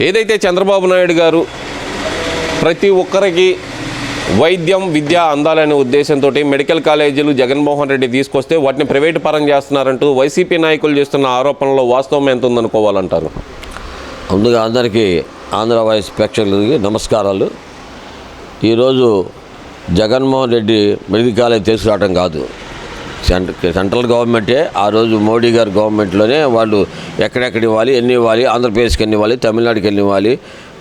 ఏదైతే చంద్రబాబు నాయుడు గారు ప్రతి ఒక్కరికి వైద్యం విద్య అందాలనే ఉద్దేశంతో మెడికల్ కాలేజీలు జగన్మోహన్ రెడ్డి తీసుకొస్తే వాటిని ప్రైవేటు పరం చేస్తున్నారంటూ వైసీపీ నాయకులు చేస్తున్న ఆరోపణలో వాస్తవం ఎంత ఉందనుకోవాలంటారు? ముందుగా అందరికీ ఆంధ్ర వాయిస్ ప్రేక్షకులకి నమస్కారాలు. ఈరోజు జగన్మోహన్ రెడ్డి మెడికల్ కాలేజ్ తీసుకురావడం కాదు, సెంట్రల్ గవర్నమెంటే ఆ రోజు మోడీ గారి గవర్నమెంట్లోనే వాళ్ళు ఎక్కడెక్కడ ఇవ్వాలి, ఎన్ని ఇవ్వాలి, ఆంధ్రప్రదేశ్కి ఎన్ని ఇవ్వాలి, తమిళనాడుకి ఎన్ని ఇవ్వాలి,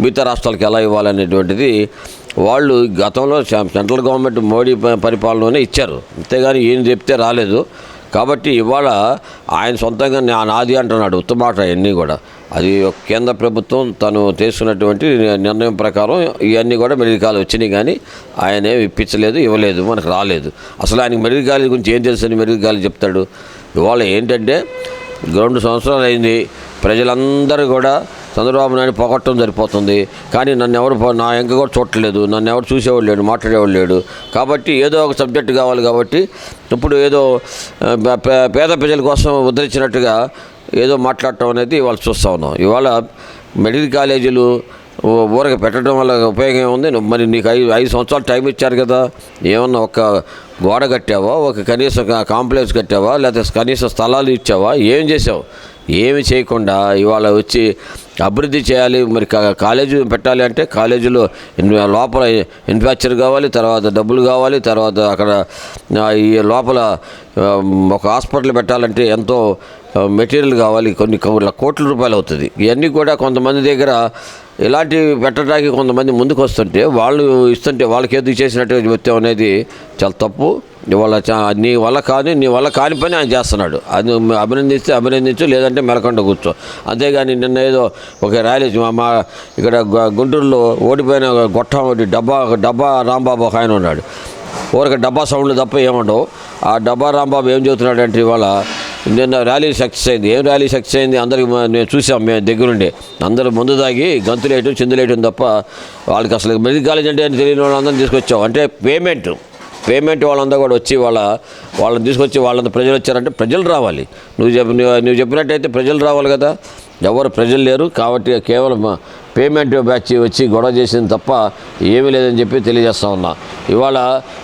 మిగతా రాష్ట్రాలకు ఎలా ఇవ్వాలనేటువంటిది వాళ్ళు గతంలో సెంట్రల్ గవర్నమెంట్ మోడీ పరిపాలనలోనే ఇచ్చారు. అంతేగాని ఈయన చెప్తే రాలేదు. కాబట్టి ఇవాళ ఆయన సొంతంగా నాది అంటున్నాడు. ఉత్తమాట ఇవన్నీ కూడా అది కేంద్ర ప్రభుత్వం తను తీసుకున్నటువంటి నిర్ణయం ప్రకారం ఇవన్నీ కూడా మెడికల్ కాలేజ్ వచ్చినాయి, కానీ ఆయన ఏమి ఇప్పించలేదు, ఇవ్వలేదు, మనకు రాలేదు. అసలు ఆయనకి మెడికల్ కాలేజ్ గురించి ఏం తెలుసని మెడికల్ కాలేజ్ చెప్తాడు? ఇవాళ ఏంటంటే 2 సంవత్సరాలు అయింది, ప్రజలందరూ కూడా చంద్రబాబు నాయుడు పొగట్టడం సరిపోతుంది, కానీ నన్ను ఎవరు నా ఎంక కూడా చూడట్లేదు, నన్ను ఎవరు చూసేవాడు లేడు, మాట్లాడేవాడు లేడు. కాబట్టి ఏదో ఒక సబ్జెక్టు కావాలి. కాబట్టి ఇప్పుడు ఏదో పేద ప్రజల కోసం ఉద్ధరించినట్టుగా ఏదో మాట్లాడటం అనేది వాళ్ళు చూస్తూ ఉన్నాం. ఇవాళ మెడికల్ కాలేజీలు ఊరక పెట్టడం వల్ల ఉపయోగం ఏముంది? మరి నీకు 5 సంవత్సరాలు టైం ఇచ్చారు కదా, ఏమన్నా ఒక గోడ కట్టావా, ఒక కనీసం కాంప్లెక్స్ కట్టావా, లేకపోతే కనీసం స్థలాలు ఇచ్చావా? ఏం చేసావు? ఏమి చేయకుండా ఇవాళ వచ్చి అభివృద్ధి చేయాలి. మరి కాలేజీ పెట్టాలి అంటే కాలేజీలో లోపల ఇన్ఫ్రాస్ట్రక్చర్ కావాలి, తర్వాత డబ్బులు కావాలి, తర్వాత అక్కడ ఈ లోపల ఒక హాస్పిటల్ పెట్టాలంటే ఎంతో మెటీరియల్ కావాలి, కొన్ని కోట్ల రూపాయలు అవుతుంది. ఇవన్నీ కూడా కొంతమంది దగ్గర ఇలాంటివి పెట్టడానికి కొంతమంది ముందుకు వస్తుంటే వాళ్ళు ఇస్తుంటే వాళ్ళకి ఏదో చేసినట్టుగా చెప్తాం అనేది చాలా తప్పు. ఇవాళ నీ వల్ల కాని పని ఆయన చేస్తున్నాడు. అది అభినందిస్తే అభినందించు, లేదంటే మెలకొండ కూర్చో. అంతేగాని నిన్న ఏదో ఒక ర్యాలీ మా ఇక్కడ గుంటూరులో ఓడిపోయిన గొట్టం డబ్బా రాంబాబు ఒక ఆయన ఉన్నాడు. ఊరక డబ్బా సౌండ్లు తప్ప ఏముండవు. ఆ డబ్బా రాంబాబు ఏం చెబుతున్నాడంటే ఇవాళ నిన్న ర్యాలీ సక్సెస్ అయింది. ఏం ర్యాలీ సక్సెస్ అయింది? అందరికి నేను చూసాం, మేము దగ్గరుండి. అందరూ ముందు దాగి గంతులేయటం చిందులేయటం తప్ప వాళ్ళకి అసలు మెడికల్ కాలేజ్ అంటే తెలియని వాళ్ళందరినీ తీసుకొచ్చాం. అంటే పేమెంట్ వాళ్ళందరూ కూడా వచ్చి వాళ్ళని తీసుకొచ్చి వాళ్ళంతా ప్రజలు వచ్చారంటే ప్రజలు రావాలి. నువ్వు చెప్పినట్టయితే ప్రజలు రావాలి కదా. ఎవరు ప్రజలు లేరు. కాబట్టి కేవలం పేమెంట్ బ్యాచ్ వచ్చి గొడవ చేసింది తప్ప ఏమీ లేదని చెప్పి తెలియజేస్తా ఉన్నా. ఇవాళ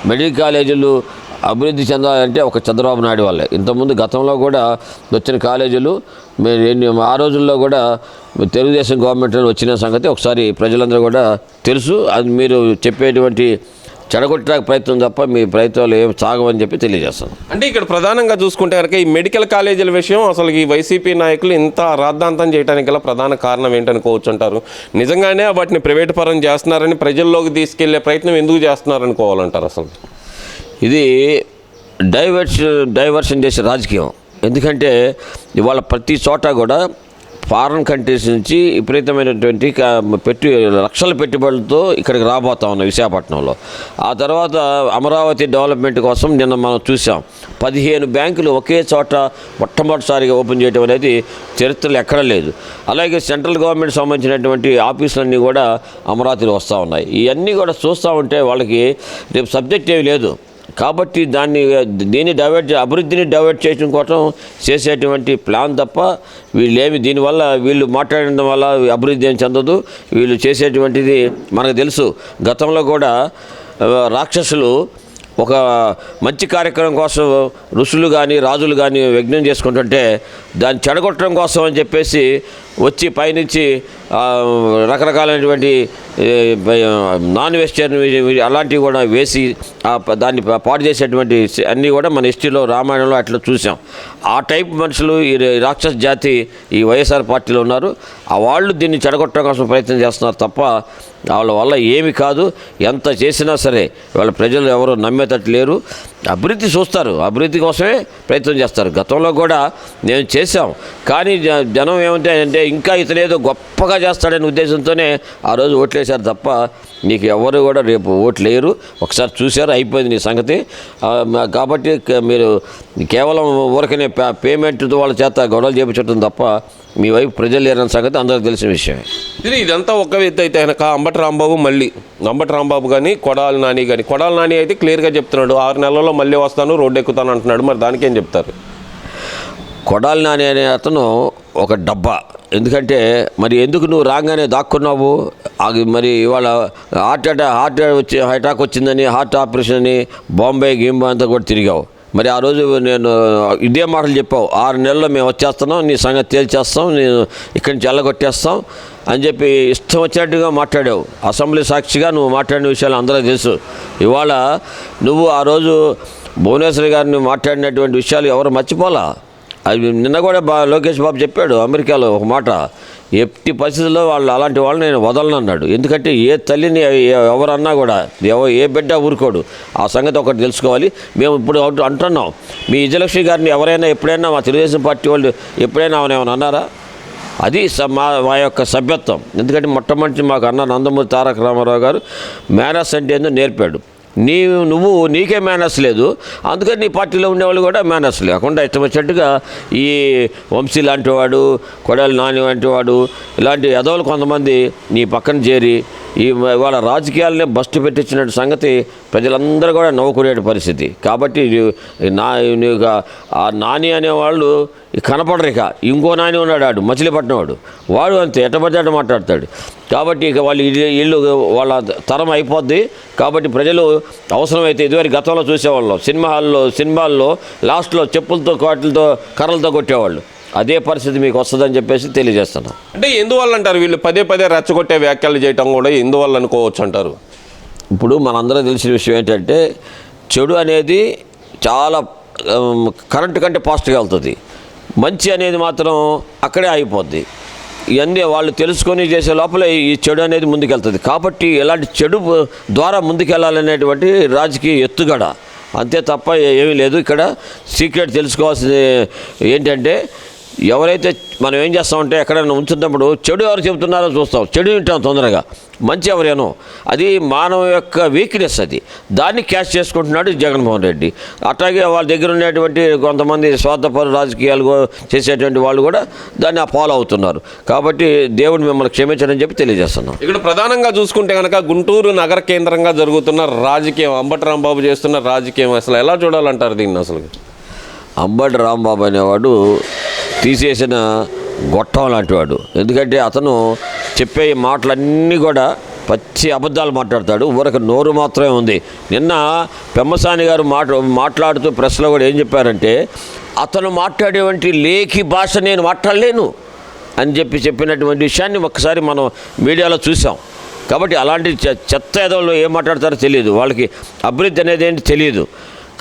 మెడికల్ కాలేజీలు అభివృద్ధి చెందాలంటే ఒక చంద్రబాబు నాయుడు వల్లే. ఇంతకుముందు గతంలో కూడా వచ్చిన కాలేజీలు ఆ రోజుల్లో కూడా తెలుగుదేశం గవర్నమెంట్ వచ్చిన సంగతి ఒకసారి ప్రజలందరూ కూడా తెలుసు. అది మీరు చెప్పేటువంటి చెడగొట్టడానికి ప్రయత్నం తప్ప మీ ప్రయత్నాలు ఏం సాగవని చెప్పి తెలియజేస్తాను. అంటే ఇక్కడ ప్రధానంగా చూసుకుంటే కనుక ఈ మెడికల్ కాలేజీల విషయం అసలు ఈ వైసీపీ నాయకులు ఇంత రాద్ధాంతం చేయడానికి గల ప్రధాన కారణం ఏంటనుకోవచ్చు అంటారు? నిజంగానే వాటిని ప్రైవేటు పరం చేస్తున్నారని ప్రజల్లోకి తీసుకెళ్లే ప్రయత్నం ఎందుకు చేస్తున్నారనుకోవాలంటారు? అసలు ఇది డైవర్షన్ చేసే రాజకీయం. ఎందుకంటే ఇవాళ ప్రతి చోట కూడా ఫారిన్ కంట్రీస్ నుంచి విపరీతమైనటువంటి లక్షల పెట్టుబడులతో ఇక్కడికి రాబోతా ఉన్నాయి విశాఖపట్నంలో. ఆ తర్వాత అమరావతి డెవలప్మెంట్ కోసం నిన్న మనం చూసాం 15 బ్యాంకులు ఒకే చోట మొట్టమొదటిసారిగా ఓపెన్ చేయడం అనేది చరిత్రలో ఎక్కడా లేదు. అలాగే సెంట్రల్ గవర్నమెంట్ సంబంధించినటువంటి ఆఫీసులన్నీ కూడా అమరావతిలో వస్తూ ఉన్నాయి. ఇవన్నీ కూడా చూస్తూ ఉంటే వాళ్ళకి రేపు సబ్జెక్ట్ ఏమీ లేదు. కాబట్టి అభివృద్ధిని డైవర్ట్ చేయడం కోసం చేసేటువంటి ప్లాన్ తప్ప దీనివల్ల వీళ్ళు మాట్లాడడం వల్ల అభివృద్ధి ఏం చెందదు. వీళ్ళు చేసేటువంటిది మనకు తెలుసు. గతంలో కూడా రాక్షసులు ఒక మంచి కార్యక్రమం కోసం ఋషులు కానీ రాజులు కానీ యజ్ఞం చేసుకుంటుంటే దాన్ని చెడగొట్టడం కోసం అని చెప్పేసి వచ్చి పైనుంచి రకరకాలైనటువంటి నాన్ వెజిటేరియన్ అలాంటివి కూడా వేసి దాన్ని పాడు చేసేటువంటి అన్నీ కూడా మన హిస్టరీలో రామాయణంలో అట్లా చూసాం. ఆ టైప్ మనుషులు ఈ రాక్షస జాతి ఈ వైఎస్ఆర్ పార్టీలో ఉన్నారు. వాళ్ళు దీన్ని చెడగొట్టడం కోసం ప్రయత్నం చేస్తున్నారు తప్ప వాళ్ళ వల్ల ఏమి కాదు. ఎంత చేసినా సరే వాళ్ళ ప్రజలు ఎవరు నమ్మేటట్టు లేరు. అభివృద్ధి చూస్తారు, అభివృద్ధి కోసమే ప్రయత్నం చేస్తారు. గతంలో కూడా నేను చేశాం, కానీ జనం ఏమంటే ఇంకా ఇతనేదో గొప్పగా చేస్తాడనే ఉద్దేశంతోనే ఆ రోజు ఓట్లేశారు తప్ప నీకు ఎవరు కూడా రేపు ఓట్లు లేరు. ఒకసారి చూశారు, అయిపోయింది నీ సంగతి. కాబట్టి మీరు కేవలం ఊరికనే పేమెంట్తో వాళ్ళ చేత గొడవలు చేయించడం తప్ప మీ వైపు ప్రజలు లేరన్న సంగతి అందరికీ తెలిసిన విషయమే. ఇదంతా ఒక వ్యక్తి అయితే కనుక అంబటి రాంబాబు కానీ కొడాలి నాని అయితే క్లియర్గా చెప్తున్నాడు 6 నెలల్లో మళ్ళీ వస్తాను, రోడ్డు ఎక్కుతాను అంటున్నాడు. మరి దానికేం చెప్తారు? కొడాలి నాని అనే అతను ఒక డబ్బా. ఎందుకంటే మరి ఎందుకు నువ్వు రాగానే దాక్కున్నావు? అది మరి ఇవాళ హార్ట్ అటాక్ వచ్చిందని, హార్ట్ ఆపరేషన్ అని బాంబే అంతా కూడా తిరిగావు. మరి ఆ రోజు నేను ఇదే మాటలు చెప్పావు, 6 నెలల్లో మేము వచ్చేస్తున్నాం, నీ సంగతి తేల్చేస్తాం, నేను ఇక్కడి నుంచి వెళ్ళగొట్టేస్తాం అని చెప్పి ఇష్టం వచ్చినట్టుగా మాట్లాడావు. అసెంబ్లీ సాక్షిగా నువ్వు మాట్లాడిన విషయాలు అందరికీ తెలుసు. ఇవాళ నువ్వు ఆ రోజు భువనేశ్వరి గారిని మాట్లాడినటువంటి విషయాలు ఎవరు మర్చిపోలా. అది నిన్న కూడా లోకేష్ బాబు చెప్పాడు అమెరికాలో ఒక మాట, ఎట్టి పరిస్థితుల్లో వాళ్ళు అలాంటి వాళ్ళని నేను వదలను అన్నాడు. ఎందుకంటే ఏ తల్లిని ఎవరన్నా కూడా ఏ బిడ్డ ఊరుకోడు. ఆ సంగతి ఒకటి తెలుసుకోవాలి. మేము ఇప్పుడు అంటున్నాం, మీ విజయలక్ష్మి గారిని ఎవరైనా ఎప్పుడైనా మా తెలుగుదేశం పార్టీ వాళ్ళు ఎప్పుడైనా ఏమైనా అన్నారా? అది మా యొక్క సభ్యత్వం. ఎందుకంటే మొట్టమొదటి మాకు అన్న నందమూరి తారక రామారావు గారు మేనర్స్ అంటే ఏందో నేర్పాడు. నీకే మేనర్స్ లేదు, అందుకని నీ పార్టీలో ఉండేవాళ్ళు కూడా మేనర్స్ లేకుండా ఇష్టం వచ్చినట్టుగా ఈ వంశీ లాంటి వాడు, కొడాలి నాని వంటి వాడు, ఇలాంటి ఎదవలు కొంతమంది నీ పక్కన చేరి వాళ్ళ రాజకీయాలనే బస్టు పెట్టించిన సంగతి ప్రజలందరూ కూడా నవ్వుకునే పరిస్థితి. కాబట్టి ఆ నాని అనేవాళ్ళు కనపడరు. ఇక ఇంకో నాని ఉన్నాడు, ఆడు మచిలీపట్నం వాడు అంతే ఎట్టబడితే అట్ట మాట్లాడతాడు. కాబట్టి ఇక వాళ్ళు ఇల్లు వాళ్ళ తరం అయిపోద్ది. కాబట్టి ప్రజలు అవసరమైతే ఇదివరకు గతంలో చూసేవాళ్ళు సినిమాల్లో లాస్ట్లో చెప్పులతో కోట్లతో కర్రలతో కొట్టేవాళ్ళు. అదే పరిస్థితి మీకు వస్తుందని చెప్పేసి తెలియజేస్తున్నాం. అంటే ఎందువల్ల అంటారు వీళ్ళు పదే రెచ్చగొట్టే వ్యాఖ్యలు చేయటం కూడా ఎందువల్ల అనుకోవచ్చు అంటారు? ఇప్పుడు మనందరం తెలిసిన విషయం ఏంటంటే, చెడు అనేది చాలా కరెంటు కంటే ఫాస్ట్గా వెళ్తుంది, మంచి అనేది మాత్రం అక్కడే అయిపోద్ది. ఇవన్నీ వాళ్ళు తెలుసుకొని చేసే లోపల ఈ చెడు అనేది ముందుకెళ్తుంది. కాబట్టి ఇలాంటి చెడు ద్వారా ముందుకెళ్ళాలనేటువంటి రాజకీయ ఎత్తుగడ, అంతే తప్ప ఏమీ లేదు. ఇక్కడ సీక్రెట్ తెలుసుకోవాల్సింది ఏంటంటే, ఎవరైతే మనం ఏం చేస్తామంటే ఎక్కడైనా ఉంచుతున్నప్పుడు చెడు ఎవరు చెబుతున్నారో చూస్తాం, చెడు వింటాం తొందరగా, మంచి ఎవరేనో. అది మానవ యొక్క వీక్నెస్, అది దాన్ని క్యాష్ చేసుకుంటున్నాడు జగన్మోహన్ రెడ్డి. అట్లాగే వాళ్ళ దగ్గర ఉన్నటువంటి కొంతమంది స్వార్థపర రాజకీయాలు చేసేటువంటి వాళ్ళు కూడా దాన్ని ఫాలో అవుతున్నారు. కాబట్టి దేవుడు మిమ్మల్ని క్షమించడని చెప్పి తెలియజేస్తున్నాం. ఇక్కడ ప్రధానంగా చూసుకుంటే కనుక గుంటూరు నగర కేంద్రంగా జరుగుతున్న రాజకీయం, అంబటి రాంబాబు చేస్తున్న రాజకీయం అసలు ఎలా చూడాలంటారు దీన్ని? అసలు అంబటి రాంబాబు అనేవాడు తీసేసిన గొట్టం లాంటి వాడు. ఎందుకంటే అతను చెప్పే మాటలన్నీ కూడా పచ్చి అబద్ధాలు మాట్లాడతాడు. ఊరికి నోరు మాత్రమే ఉంది. నిన్న పెమ్మసాని గారు మాట్లాడుతూ ప్రెస్లో కూడా ఏం చెప్పారంటే, అతను మాట్లాడేటువంటి లేఖి భాష నేను మాట్లాడలేను అని చెప్పినటువంటి విషయాన్ని ఒక్కసారి మనం మీడియాలో చూసాం. కాబట్టి అలాంటి చెత్త ఎదవలు ఏం మాట్లాడతారో తెలియదు, వాళ్ళకి అభివృద్ధి అనేది ఏంటి తెలియదు.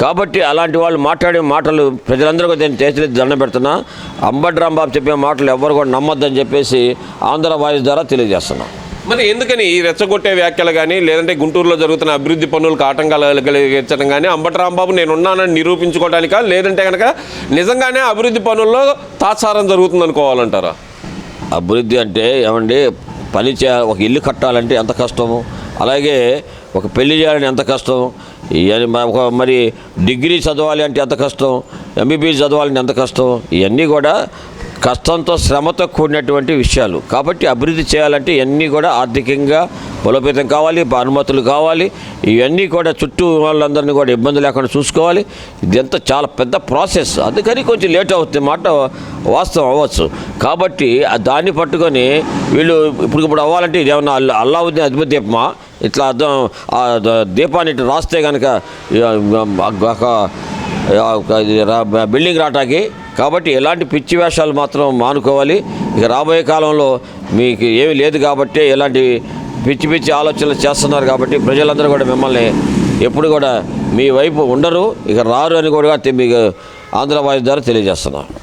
కాబట్టి అలాంటి వాళ్ళు మాట్లాడే మాటలు ప్రజలందరూ కూడా నేను చేతులు దండం పెడుతున్నా. అంబటి రాంబాబు చెప్పే మాటలు ఎవరు కూడా నమ్మొద్దని చెప్పేసి ఆంధ్ర వాయిస్ ద్వారా తెలియజేస్తున్నాం. మరి ఎందుకని ఈ రెచ్చగొట్టే వ్యాఖ్యలు కానీ, లేదంటే గుంటూరులో జరుగుతున్న అభివృద్ధి పనులకు ఆటంకాలు కలిగించడం కానీ అంబటి రాంబాబు నేనున్నానని నిరూపించుకోవడానికా, లేదంటే కనుక నిజంగానే అభివృద్ధి పనుల్లో తాత్సారం జరుగుతుంది అనుకోవాలంటారా? అభివృద్ధి అంటే ఏమండి, ఒక ఇల్లు కట్టాలంటే ఎంత కష్టము, అలాగే ఒక పెళ్లి చేయాలని ఎంత కష్టం, మరి డిగ్రీ చదవాలి అంటే ఎంత కష్టం, ఎంబీబీఎస్ చదవాలంటే ఎంత కష్టం, ఇవన్నీ కూడా కష్టంతో శ్రమతో కూడినటువంటి విషయాలు. కాబట్టి అభివృద్ధి చేయాలంటే ఇవన్నీ కూడా ఆర్థికంగా బలోపేతం కావాలి, అనుమతులు కావాలి, ఇవన్నీ కూడా చుట్టూ వాళ్ళందరినీ కూడా ఇబ్బంది లేకుండా చూసుకోవాలి. ఇదంతా చాలా పెద్ద ప్రాసెస్. అందుకని కొంచెం లేట్ అవుతుంది, మాట వాస్తవం అవ్వచ్చు. కాబట్టి దాన్ని పట్టుకొని వీళ్ళు ఇప్పుడు అవ్వాలంటే ఇదేమన్నా అల్లావుద్దీన్ అద్భుత దీపమా? ఇట్లా దీపాన్ని ఇట్లా రాస్తే కనుక బిల్డింగ్ రావటానికి. కాబట్టి ఎలాంటి పిచ్చి వేషాలు మాత్రం మానుకోవాలి. ఇక రాబోయే కాలంలో మీకు ఏమీ లేదు కాబట్టి ఎలాంటి పిచ్చి ఆలోచనలు చేస్తున్నారు. కాబట్టి ప్రజలందరూ కూడా మిమ్మల్ని ఎప్పుడు కూడా మీ వైపు ఉండరు, ఇక రారు అని కూడా మీకు ఆంధ్ర వాయిస్ ద్వారా తెలియజేస్తున్నారు.